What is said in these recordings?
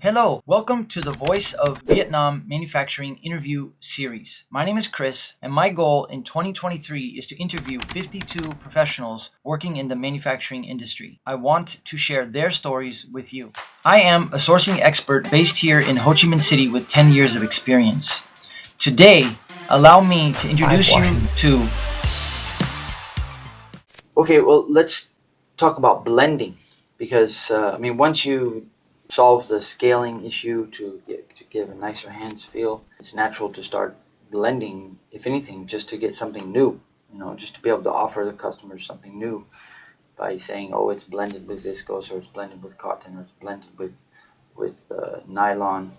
Hello, welcome to the Voice of Vietnam Manufacturing interview series. My name is Chris, and my goal in 2023 is to interview 52 professionals working in the manufacturing industry. I want to share their stories with you. I am a sourcing expert based here in Ho Chi Minh City with 10 years of experience. Today, allow me to introduce you to... Okay, well, let's talk about blending because, once you solve the scaling issue to give a nicer hands feel, it's natural to start blending, if anything, just to get something new, just to be able to offer the customers something new by saying, oh, it's blended with viscose, or it's blended with cotton, or it's blended with nylon.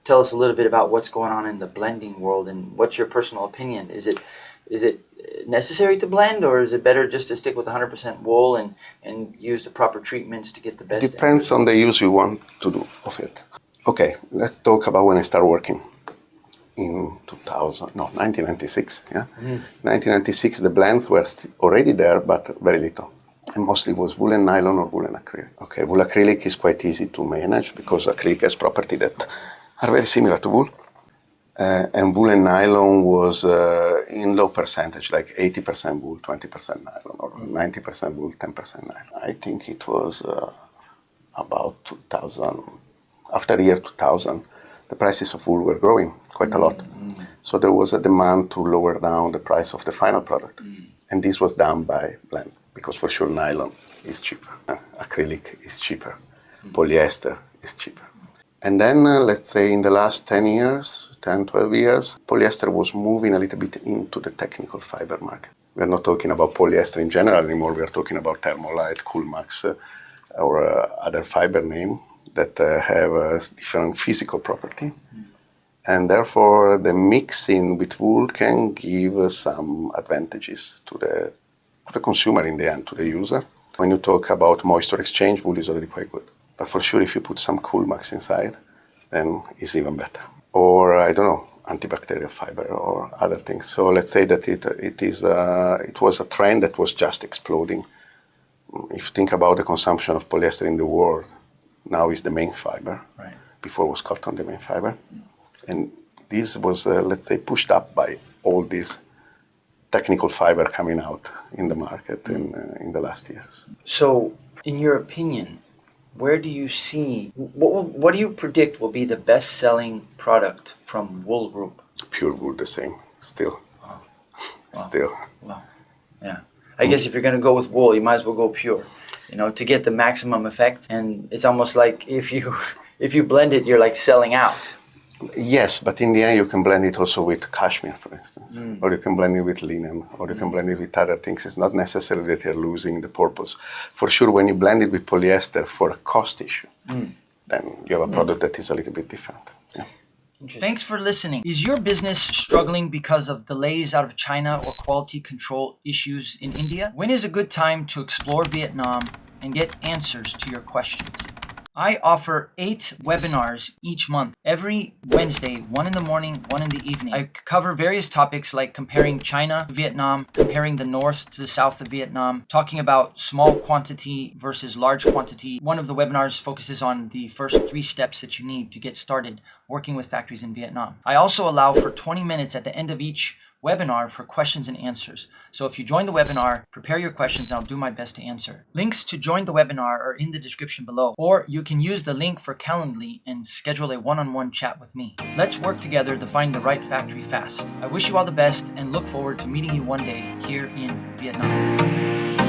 Tell us a little bit about what's going on in the blending world, and what's your personal opinion? Is it necessary to blend, or is it better just to stick with 100% wool and use the proper treatments to get the best? Depends on the use you want to do of it. Okay, let's talk about when I started working in 1996. Yeah, 1996 the blends were already there, but very little. And mostly was wool and nylon or wool and acrylic. Okay, wool acrylic is quite easy to manage because acrylic has properties that are very similar to wool. And wool and nylon was in low percentage, like 80% wool, 20% nylon, or 90% wool, 10% nylon. I think it was about 2000. After year 2000, the prices of wool were growing quite a lot. So there was a demand to lower down the price of the final product. And this was done by blend, because for sure nylon is cheaper, acrylic is cheaper, polyester is cheaper. And then, let's say in the last 10 years, 10, 12 years, polyester was moving a little bit into the technical fiber market. We're not talking about polyester in general anymore. We're talking about Thermolite, Coolmax, or other fiber name that have a different physical property. And therefore, the mixing with wool can give some advantages to the consumer in the end, to the user. When you talk about moisture exchange, wool is already quite good. But for sure, if you put some Coolmax inside, then it's even better. Or, antibacterial fiber or other things. So let's say that it was a trend that was just exploding. If you think about the consumption of polyester in the world, now is the main fiber. Right. Before was cotton, the main fiber. And this was, let's say, pushed up by all this technical fiber coming out in the market in the last years. So, in your opinion, where do you see, what do you predict will be the best-selling product from Wool Group? Pure wool, the same, still. Wow. Still. Wow. Yeah. I guess if you're going to go with wool, you might as well go pure, to get the maximum effect. And it's almost like if you blend it, you're like selling out. Yes, but in the end you can blend it also with cashmere, for instance, or you can blend it with linen, or you can blend it with other things. It's not necessarily that you're losing the purpose. For sure, when you blend it with polyester for a cost issue, then you have a product that is a little bit different. Yeah. Thanks for listening. Is your business struggling because of delays out of China or quality control issues in India? When is a good time to explore Vietnam and get answers to your questions? I offer 8 webinars each month, every Wednesday, 1 in the morning, 1 in the evening. I cover various topics like comparing China to Vietnam, comparing the north to the south of Vietnam, talking about small quantity versus large quantity. One of the webinars focuses on the first 3 steps that you need to get started working with factories in Vietnam. I also allow for 20 minutes at the end of each webinar for questions and answers. So if you join the webinar, prepare your questions and I'll do my best to answer. Links to join the webinar are in the description below, or you can use the link for Calendly and schedule a one-on-one chat with me. Let's work together to find the right factory fast. I wish you all the best and look forward to meeting you one day here in Vietnam.